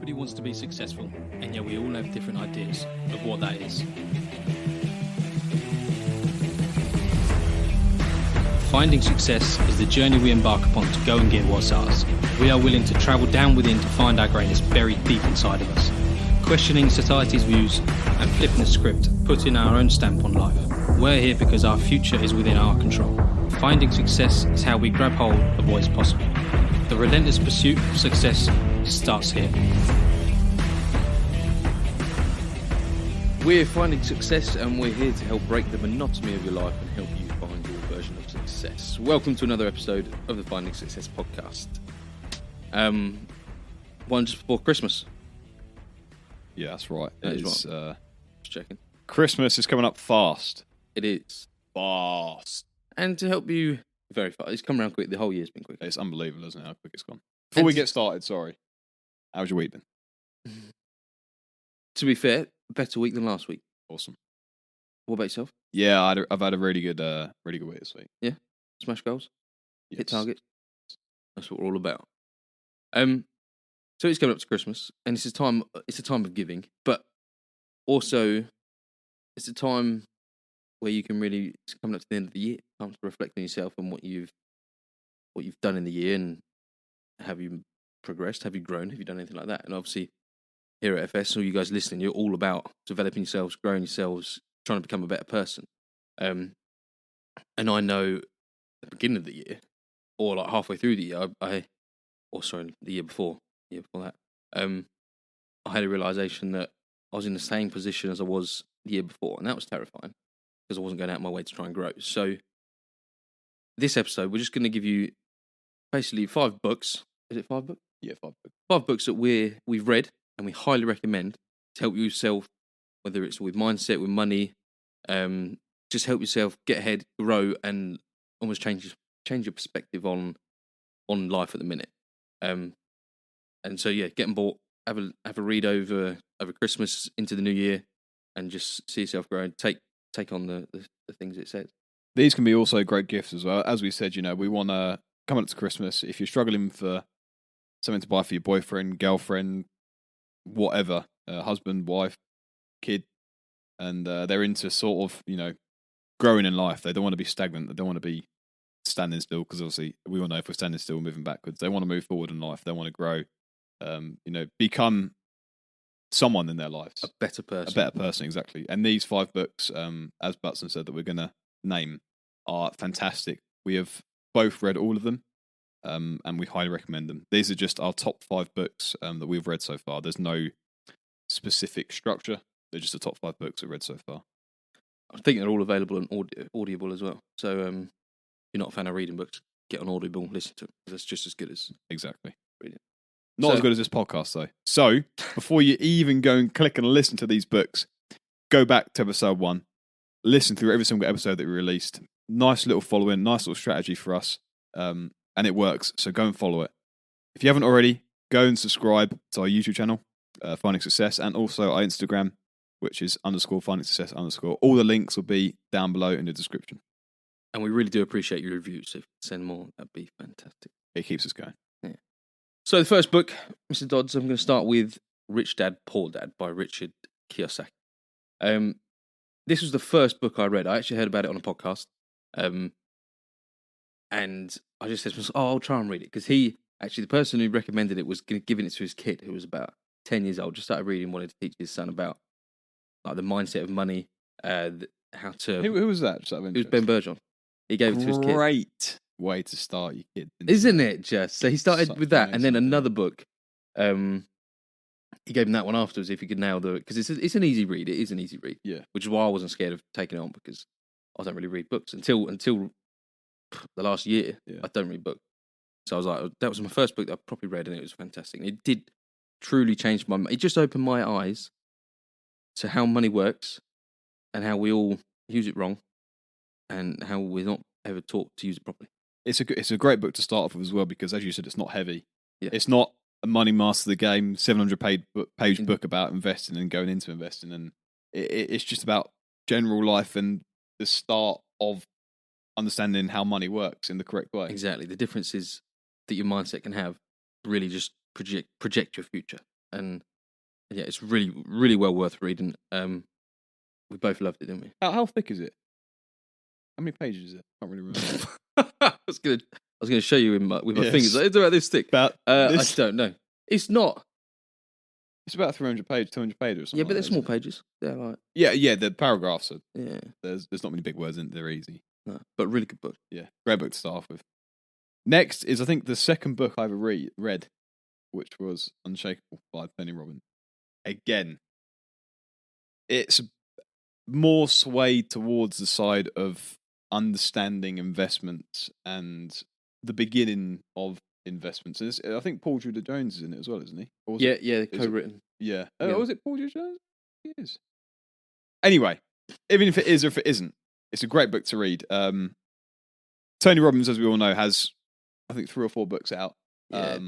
Everybody wants to be successful, and yet we all have different ideas of what that is. Finding success is the journey we embark upon to go and get what's ours. We are willing to travel down within to find our greatness buried deep inside of us, questioning society's views and flipping the script, putting our own stamp on life. We're here because our future is within our control. Finding success is how we grab hold of what is possible. The relentless pursuit of success starts here. We're finding success, and we're here to help break the monotony of your life and help you find your version of success. Welcome to another episode of the Finding Success podcast. One just before Christmas. Yeah, that's right. That is right. Just checking. Christmas is coming up fast. It is. Fast. And to help you very fast, it's come around quick. The whole year's been quick. It's unbelievable, isn't it, how quick it's gone. Before we get started, sorry. How's your week been? To be fair, better week than last week. Awesome. What about yourself? Yeah, I've had a really good week this week. Yeah? Smash goals? Yes. Hit targets? That's what we're all about. So it's coming up to Christmas, and it's a time of giving, but also it's a time where you can really, it's coming up to the end of the year, time to reflect on yourself and what you've done in the year, and have you progressed, have you grown, have you done anything like that? And obviously here at FS, all you guys listening, you're all about developing yourselves, growing yourselves, trying to become a better person. And I know at the beginning of the year, or like halfway through the year, the year before that, I had a realization that I was in the same position as I was the year before, and that was terrifying because I wasn't going out of my way to try and grow. So this episode, we're just going to give you basically 5 books. Is it 5 books? Yeah, 5 books. 5 books that we've read and we highly recommend to help yourself, whether it's with mindset, with money, just help yourself get ahead, grow, and almost change your perspective on life at the minute. And so yeah, get them bought, have a read over Christmas into the new year, and just see yourself grow and take on the things it says. These can be also great gifts as well. As we said, we want to come up to Christmas. If you're struggling for something to buy for your boyfriend, girlfriend, whatever, husband, wife, kid, and they're into sort of, growing in life. They don't want to be stagnant. They don't want to be standing still, because obviously we all know if we're standing still, we're moving backwards. They want to move forward in life. They want to grow, become someone in their lives. A better person, exactly. And these 5 books, as Butson said, that we're going to name are fantastic. We have both read all of them, and we highly recommend them. These are just our top 5 books that we've read so far. There's no specific structure. They're just the top 5 books we've read so far. I think they're all available on Audible as well. So if you're not a fan of reading books, get on Audible, listen to them. That's just as good as exactly reading. Not as good as this podcast, though. So before you even go and click and listen to these books, go back to episode 1, listen through every single episode that we released. Nice little following, nice little strategy for us, and it works. So go and follow it. If you haven't already, go and subscribe to our YouTube channel, Finding Success, and also our Instagram, which is _Finding Success _. All the links will be down below in the description. And we really do appreciate your reviews. If you send more, that'd be fantastic. It keeps us going. Yeah. So the first book, Mr. Dodds, I'm going to start with Rich Dad, Poor Dad by Richard Kiyosaki. This was the first book I read. I actually heard about it on a podcast. And I just said to myself, I'll try and read it. Because the person who recommended it was giving it to his kid, who was about 10 years old, just started reading, wanted to teach his son about like the mindset of money, how to... Who was that? It was Ben Burgeon. He gave it to his kid. Great way to start your kid. Isn't it just? So he started with that, and then amazing. another book. He gave him that one afterwards if he could nail because it's an easy read. It is an easy read. Yeah. Which is why I wasn't scared of taking it on, because I don't really read books until the last year. Yeah. I don't read books. So I was like, that was my first book that I properly read, and it was fantastic. And it did truly change it just opened my eyes to how money works and how we all use it wrong and how we're not ever taught to use it properly. It's a great book to start off with as well, because as you said, it's not heavy. Yeah. It's not a money master of the game 700-page book about investing and going into investing, and it's just about general life and the start of understanding how money works in the correct way. Exactly. The difference is that your mindset can have really just project your future. and yeah, it's really, really well worth reading. We both loved it, didn't we? How thick is it? How many pages is it? I can't really remember. I was gonna show you with my Yes. fingers. It's about this thick. About this. I don't know. It's not. It's about 300 pages, 200 pages or something. Yeah, but they're like small that, isn't it? pages. They're like Yeah. The paragraphs are. yeah, There's not many big words in it. They're easy. no, but really good book. Yeah, great book to start off with. Next is, I think, the second book I ever read, which was Unshakable by Tony Robbins. Again, it's more swayed towards the side of understanding investments and the beginning of investments. And I think Paul Tudor Jones is in it as well, isn't he? Or was it- Yeah, co-written. Yeah. Yeah. Was it Paul Tudor Jones? It is. Anyway, even if it is or if it isn't, it's a great book to read. Tony Robbins, as we all know, has, I think, 3 or 4 books out. Yeah.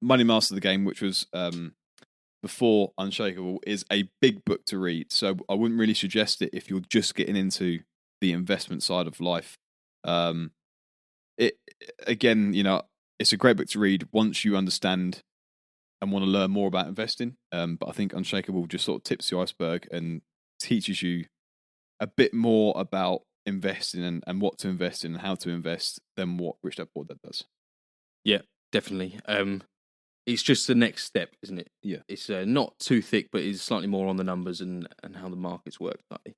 Money Master the Game, which was before Unshakable, is a big book to read. So I wouldn't really suggest it if you're just getting into the investment side of life. It again, it's a great book to read once you understand and want to learn more about investing. But I think Unshakable just sort of tips the iceberg and teaches you a bit more about investing and what to invest in and how to invest than what Rich Dad Poor Dad does. Yeah, definitely. It's just the next step, isn't it? Yeah. It's not too thick, but it's slightly more on the numbers and how the markets work. Slightly.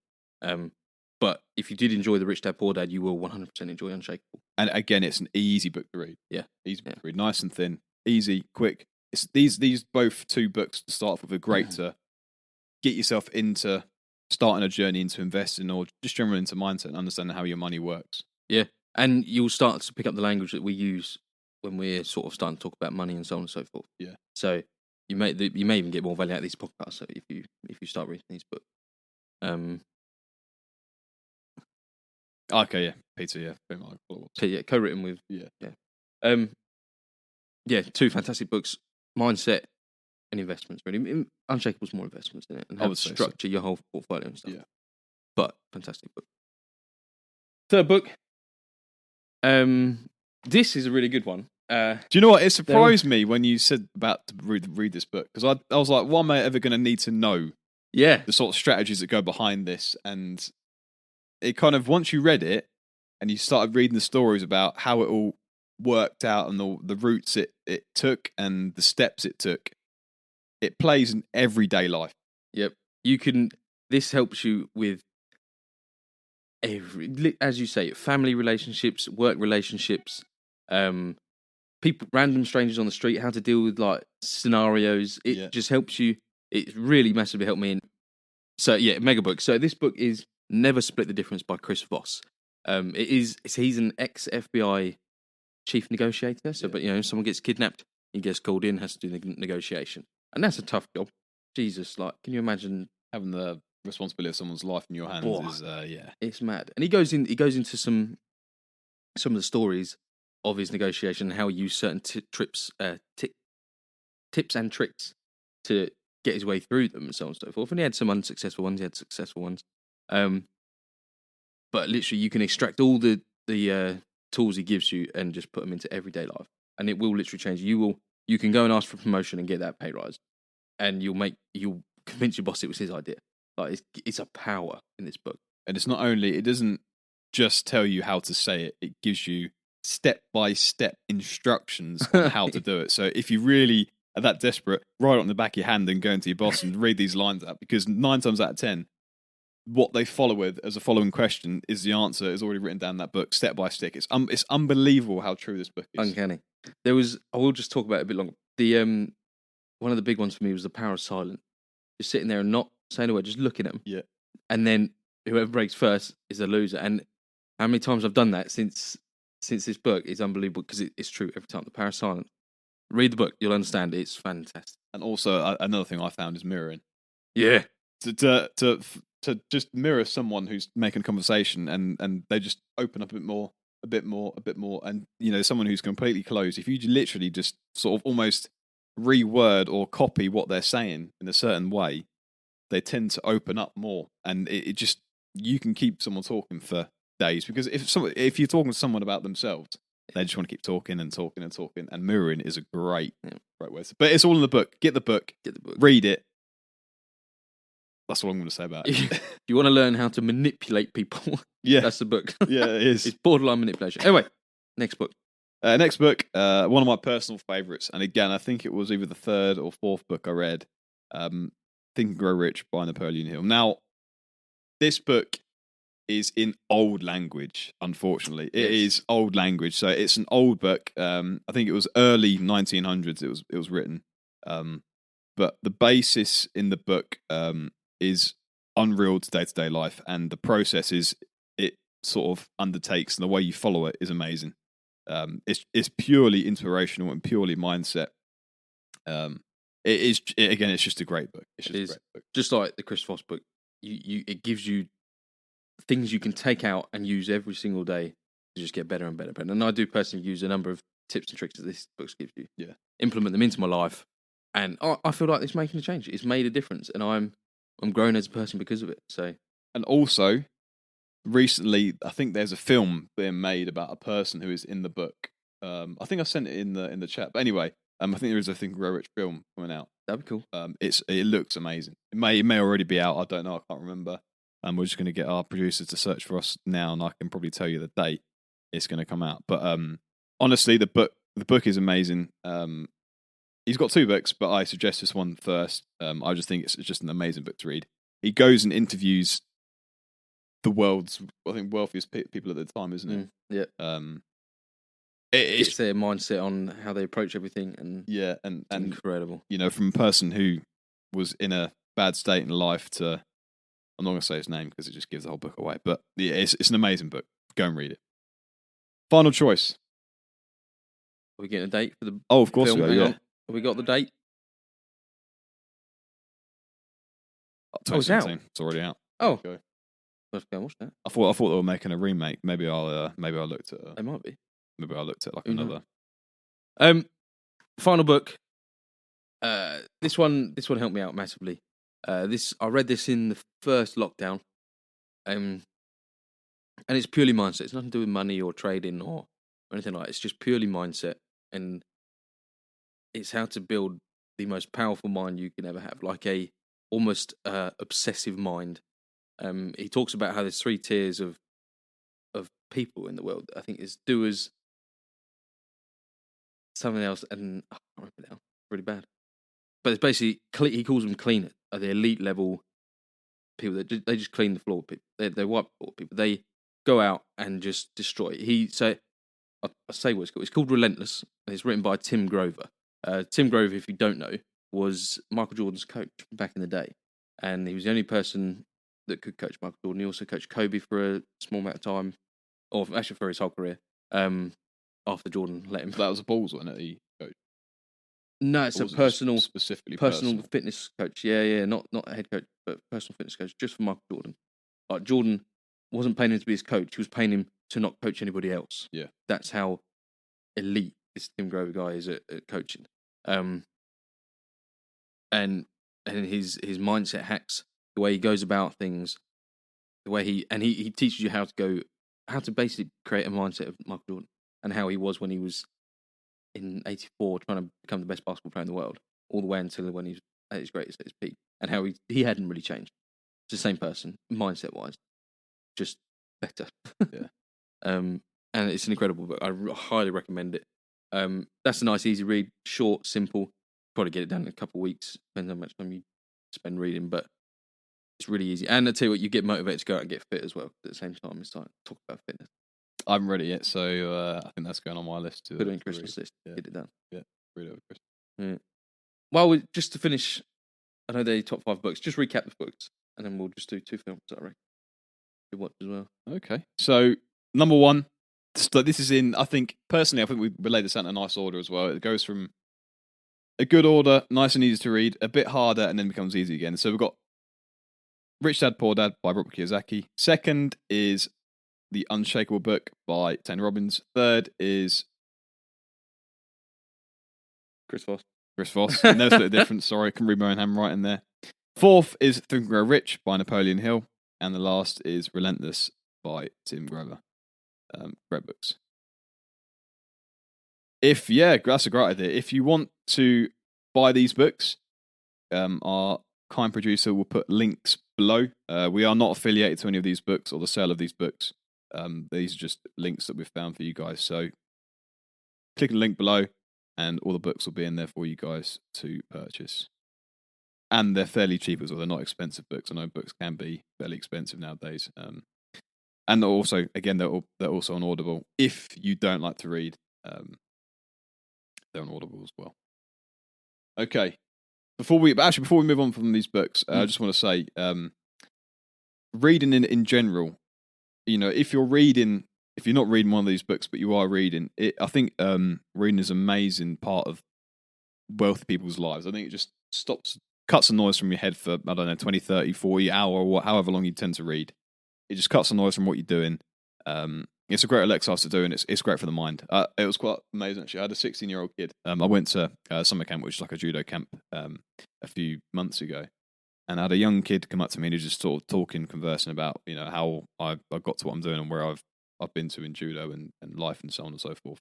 But if you did enjoy the Rich Dad Poor Dad, you will 100% enjoy Unshakable. And again, it's an easy book to read. Yeah, easy book to read, nice and thin, easy, quick. It's these both 2 books to start off with are great to get yourself into starting a journey into investing or just generally into mindset and understanding how your money works. Yeah, and you'll start to pick up the language that we use when we're sort of starting to talk about money and so on and so forth. Yeah. So you may even get more value out of these podcasts. So if you start reading these books. Okay, yeah, Peter, yeah, Co-written with yeah. Yeah, 2 fantastic books, mindset and investments. Really, Unshakable's more investments in it and how to structure your whole portfolio and stuff. Yeah, but fantastic book. Third book. This is a really good one. Do you know what? It surprised me when you said about to read this book because I was like, why am I ever going to need to know? Yeah, the sort of strategies that go behind this, and it kind of once you read it and you started reading the stories about how it all worked out and the routes it took and the steps it took, it plays in everyday life. Yep, you can. This helps you with as you say, family relationships, work relationships, people, random strangers on the street, how to deal with like scenarios. It just helps you. It really massively helped me. So yeah, mega book. So this book is Never Split the Difference by Chris Voss. He's an ex-FBI chief negotiator. So, but someone gets kidnapped, he gets called in, has to do the negotiation, and that's a tough job. Jesus, like, can you imagine having the responsibility of someone's life in your hands? It's mad. And he goes into some of the stories of his negotiation and how he used certain tips and tricks to get his way through them and so on and so forth. And he had some unsuccessful ones, he had successful ones. But literally you can extract all the tools he gives you and just put them into everyday life. And it will literally change. You can go and ask for promotion and get that pay rise. And you'll convince your boss it was his idea. Like it's a power in this book. And it's not only, it doesn't just tell you how to say it, it gives you step-by-step instructions on how to do it. So if you really are that desperate, write it on the back of your hand and go into your boss and read these lines out, because 9 times out of 10, what they follow with as a following question is the answer is already written down in that book, step by step. It's unbelievable how true this book is. Uncanny. I will just talk about it a bit longer. The one of the big ones for me was the power of silence. Just sitting there and not saying a word, just looking at them. Yeah. And then whoever breaks first is a loser. And how many times I've done that since this book is unbelievable, because it's true every time. The power of silence. Read the book, you'll understand it. It's fantastic. And also another thing I found is mirroring. Yeah. To just mirror someone who's making a conversation and they just open up a bit more, and someone who's completely closed, if you literally just sort of almost reword or copy what they're saying in a certain way, they tend to open up more, and it just, you can keep someone talking for days, because if you're talking to someone about themselves, They just want to keep talking and talking and talking. And mirroring is a great way. But it's all in the book. Get the book. Read it. That's all I'm going to say about it. If you want to learn how to manipulate people, that's the book. Yeah, it is. It's borderline manipulation. Anyway, next book. Next book, one of my personal favourites. And again, I think it was either the third or fourth book I read. Think and Grow Rich by Napoleon Hill. Now, this book is in old language, unfortunately. It is old language. So it's an old book. I think it was early 1900s it was written. But the basis in the book is unreal to day-to-day life, and the processes it sort of undertakes and the way you follow it is amazing. It's purely inspirational and purely mindset. It's just a great book. It's just a great book. Just like the Chris Voss book, it gives you things you can take out and use every single day to just get better and better. And I do personally use a number of tips and tricks that this book gives you. Yeah, implement them into my life, and I feel like it's making a change. It's made a difference, and I'm growing as a person because of it. So, and also, recently, I think there's a film being made about a person who is in the book. I think I sent it in the chat. But anyway, I think there is a Think and Grow Rich film coming out. That'd be cool. It looks amazing. It may already be out. I don't know. I can't remember. We're just going to get our producers to search for us now, and I can probably tell you the date it's going to come out. But honestly, the book is amazing. He's got two books, but I suggest this one first. I just think it's just an amazing book to read. He goes and interviews the world's, I think, wealthiest people at the time, isn't it? Yeah. It's their mindset on how they approach everything, and and incredible. You know, from a person who was in a bad state in life to, I'm not going to say his name because it just gives the whole book away. But yeah, it's an amazing book. Go and read it. Final choice. Are we getting a date for the? Oh, of course film? we are. Yeah. Have we got the date? It's out. It's already out. Oh, let's go and watch that. I thought they were making a remake. Maybe I'll looked at. It might be. Maybe I looked at like another. Final book. This one helped me out massively. I read this in the first lockdown. And it's purely mindset. It's nothing to do with money or trading or anything like that. It's just purely mindset, and it's how to build the most powerful mind you can ever have, like a almost obsessive mind. He talks about how there's 3 tiers of people in the world. I think it's doers, something else, and I can't remember now. Really bad. But it's basically, he calls them cleaners, the elite level people that they just clean the floor. People, they wipe the floor. People, they go out and just destroy. I'll say what it's called. It's called Relentless, and it's written by Tim Grover. Tim Grover, if you don't know, was Michael Jordan's coach back in the day, and he was the only person that could coach Michael Jordan. He also coached Kobe for a small amount of time, or actually for his whole career. After Jordan let him. That was a Bulls one that he coached. No, it's a personal fitness coach. Yeah, not a head coach, but personal fitness coach, just for Michael Jordan. Like, Jordan wasn't paying him to be his coach; he was paying him to not coach anybody else. Yeah, that's how elite this Tim Grover guy is at coaching. And his mindset hacks, the way he goes about things, the way he teaches you how to basically create a mindset of Michael Jordan, and how he was when he was in '84 trying to become the best basketball player in the world, all the way until when he was at his greatest, at his peak, and how he hadn't really changed. It's the same person, mindset wise, just better. Yeah. And it's an incredible book. I highly recommend it. That's a nice, easy read, short, simple. Probably get it done in a couple of weeks, depends how much time you spend reading, but it's really easy. And I tell you what, you get motivated to go out and get fit as well. At the same time, it's like talk about fitness. I haven't read it yet, so I think that's going on my list to put it in Christmas list. Yeah. Get it done. Yeah, read it over Christmas. Yeah. Well, just to finish, I know they're top 5 books. Just recap the books, and then we'll just do 2 films. I reckon. Good watch as well. Okay, so number 1. This is in. I think we laid this out in a nice order as well. It goes from a good order, nice and easy to read, a bit harder, and then becomes easy again. So we've got Rich Dad Poor Dad by Robert Kiyosaki. Second is the Unshakable book by Tony Robbins. Third is Chris Voss. Never split a difference. Sorry, I can read my own handwriting there. Fourth is Think and Grow Rich by Napoleon Hill. And the last is Relentless by Tim Grover. Great books. That's a great idea. If you want to buy these books, our kind producer will put links below. We are not affiliated to any of these books or the sale of these books. These are just links that we've found for you guys. So click the link below and all the books will be in there for you guys to purchase. And they're fairly cheap as well. They're not expensive books. I know books can be fairly expensive nowadays. And also, again, they're also on Audible. If you don't like to read, they're on Audible as well. Okay. Before we move on from these books, I just want to say, reading in general, if you're not reading one of these books, but you are reading it, I think reading is an amazing part of wealthy people's lives. I think it just cuts the noise from your head for, 20, 30, 40 hour or however long you tend to read. It just cuts the noise from what you're doing. It's a great exercise to do, and it's great for the mind. It was quite amazing, actually. I had a 16-year-old kid. I went to summer camp, which is like a judo camp, a few months ago. And I had a young kid come up to me and he was just sort of conversing about, how I got to what I'm doing and where I've been to in judo and life and so on and so forth.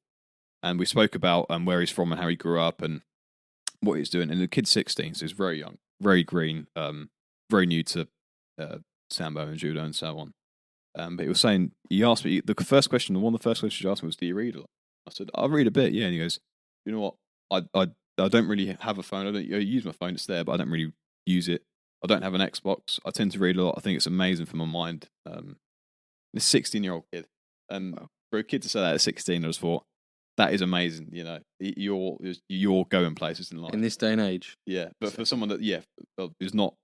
And we spoke about where he's from and how he grew up and what he's doing. And the kid's 16, so he's very young, very green, very new to sambo and judo and so on. But he was saying, he asked me, one of the first questions he asked me was, do you read a lot? I said, I read a bit, yeah. And he goes, you know what, I don't really have a phone. I use my phone, it's there, but I don't really use it. I don't have an Xbox. I tend to read a lot. I think it's amazing for my mind. This 16-year-old kid. And for a kid to say that at 16, I just thought, that is amazing. You're going places in life. In this day and age. Yeah. But for someone that, is not,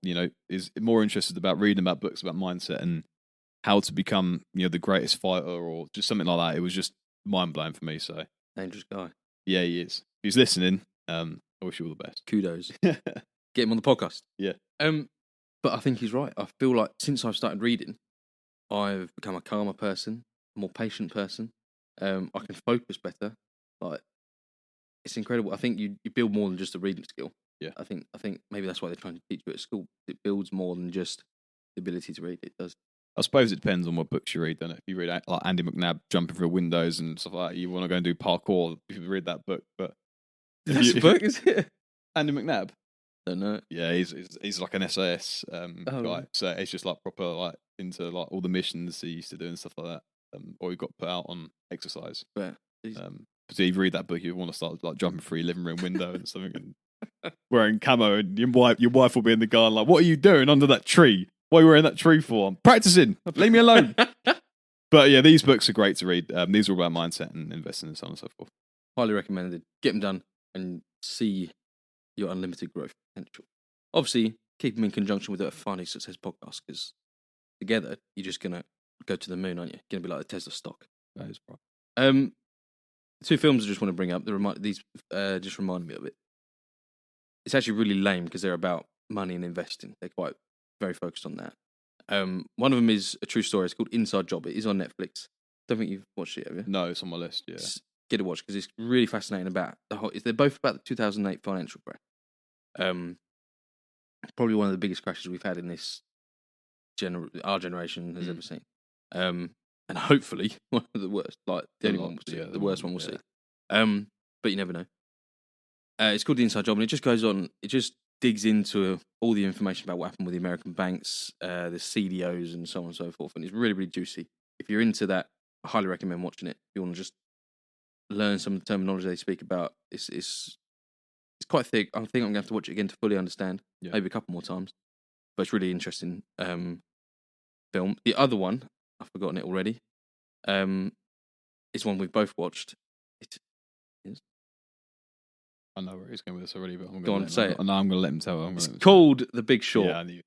is more interested about reading about books, about mindset and how to become, the greatest fighter or just something like that, it was just mind-blowing for me. So dangerous guy. Yeah, he is. If he's listening, I wish you all the best. Kudos. Get him on the podcast. Yeah. But I think he's right. I feel like since I've started reading, I've become a calmer person, a more patient person. I can focus better. Like, it's incredible. I think you build more than just a reading skill. Yeah. I think maybe that's why they're trying to teach you at school. It builds more than just the ability to read. It does. I suppose it depends on what books you read, doesn't it? If you read like Andy McNabb jumping through windows and stuff like that, you want to go and do parkour if you read that book. But that's a book, is it? Andy McNabb. Don't know. Yeah, he's like an SAS guy. So it's just like proper like into like all the missions he used to do and stuff like that. Or he got put out on exercise. Yeah. So if you read that book, you want to start like jumping through your living room window and something, and wearing camo, and your wife will be in the garden like, "What are you doing under that tree? What are you wearing that tree for? I'm practicing. Leave me alone." But yeah, these books are great to read. These are all about mindset and investing and so on and so forth. Highly recommended. Get them done and see your unlimited growth potential. Obviously, keep them in conjunction with a Finding Success podcast, because together you're just going to go to the moon, aren't you? You're going to be like the Tesla stock. That is right. Two films I just want to bring up. These just reminded me of it. It's actually really lame because they're about money and investing. They're quite very focused on that. One of them is a true story. It's called Inside Job. It is on Netflix. Don't think you've watched it, have you? No, it's on my list. Yeah, get a watch because it's really fascinating about the whole. They're both about the 2008 financial crash. Probably one of the biggest crashes we've had in this our generation has ever seen. And hopefully one of the worst. Like the only one we'll see. The worst one we'll see. But you never know. It's called The Inside Job, and it just goes on. It just digs into all the information about what happened with the American banks, the CDOs, and so on and so forth. And it's really, really juicy. If you're into that, I highly recommend watching it. If you want to just learn some of the terminology they speak about, it's quite thick. I think I'm going to have to watch it again to fully understand. Yeah. Maybe a couple more times. But it's really interesting film. The other one, I've forgotten it already. It's one we've both watched. It is. I know where he's going with this already, but I'm Go on, say it. No, I'm going to let him tell. It's called The Big Short. Yeah, I knew.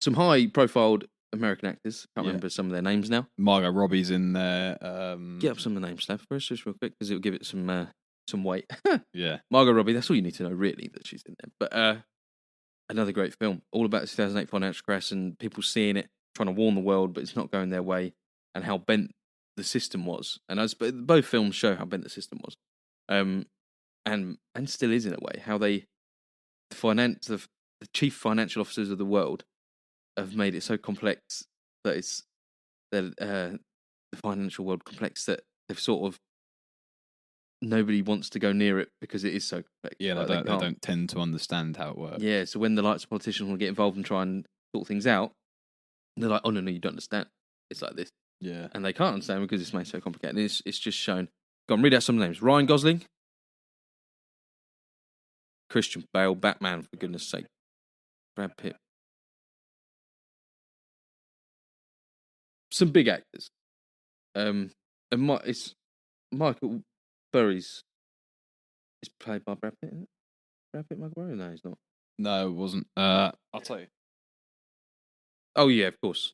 Some high-profiled American actors. Can't remember some of their names now. Margot Robbie's in there. Get up some of the names, Slav, for us, just real quick, because it'll give it some weight. Yeah. Margot Robbie, that's all you need to know, really, that she's in there. But another great film, all about the 2008 financial crash and people seeing it, trying to warn the world, but it's not going their way, and how bent the system was. And both films show how bent the system was, and still is in a way. How the chief financial officers of the world have made it so complex that the financial world complex that they've sort of nobody wants to go near it because it is so complex. Yeah, Like, they don't tend to understand how it works. Yeah, so when the likes of politicians want to get involved and try and sort things out, they're like, "Oh no, you don't understand. It's like this." Yeah. And they can't understand because it's made so complicated. And it's just shown. Go on, read out some names. Ryan Gosling, Christian Bale, Batman, for goodness sake, Brad Pitt. Some big actors. And it's Michael Burry's. It's played by Brad Pitt, isn't it? Brad Pitt, Michael Burry? No, he's not. No, it wasn't. I'll tell you. Oh yeah, of course.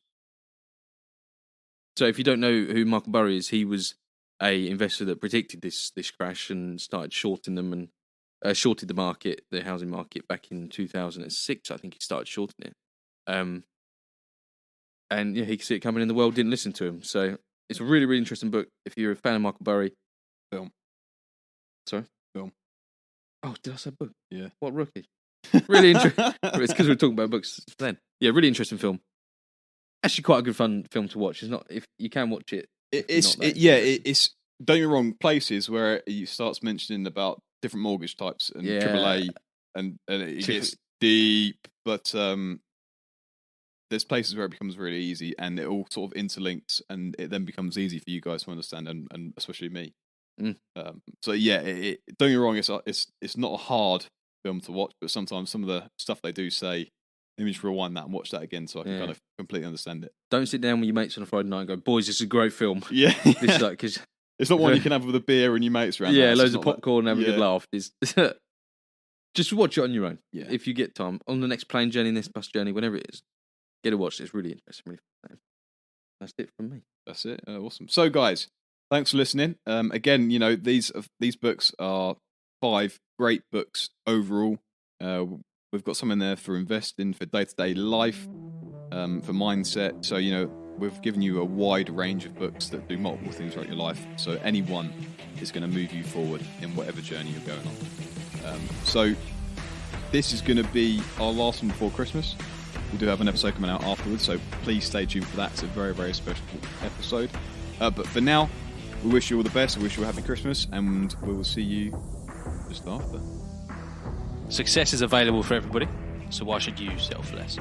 So if you don't know who Michael Burry is, he was a investor that predicted this crash and started shorting them and shorted the market, the housing market, back in 2006. I think he started shorting it. And yeah, he could see it coming in. The world didn't listen to him. So it's a really, really interesting book. If you're a fan of Michael Burry. Film. Sorry? Film. Oh, did I say book? Yeah. What rookie? Really interesting. It's because we were talking about books then. Yeah, really interesting film. Actually, quite a good fun film to watch. It's not, if you can watch it. It's don't get me wrong. Places where you starts mentioning about different mortgage types and AAA, and it gets deep. But there's places where it becomes really easy, and it all sort of interlinks, and it then becomes easy for you guys to understand, and especially me. So yeah, don't get me wrong. It's not a hard film to watch, but sometimes some of the stuff they do say, let me just rewind that and watch that again so I can kind of completely understand it. Don't sit down with your mates on a Friday night and go, boys, this is a great film. Yeah. This is like, cause, it's not one you can have with a beer and your mates around. Yeah, loads of popcorn and have a good laugh. Just watch it on your own. Yeah. If you get time. On the next plane journey, next bus journey, whatever it is, get to watch it. It's really interesting. Really fun. That's it from me. That's it. Awesome. So, guys, thanks for listening. Again, these books are 5 great books overall. We've got some in there for investing, for day-to-day life, for mindset. So, we've given you a wide range of books that do multiple things throughout your life. So any one is going to move you forward in whatever journey you're going on. So this is going to be our last one before Christmas. We do have an episode coming out afterwards, so please stay tuned for that. It's a very, very special episode. But for now, we wish you all the best. We wish you a happy Christmas, and we will see you just after. Success is available for everybody, so why should you settle for less?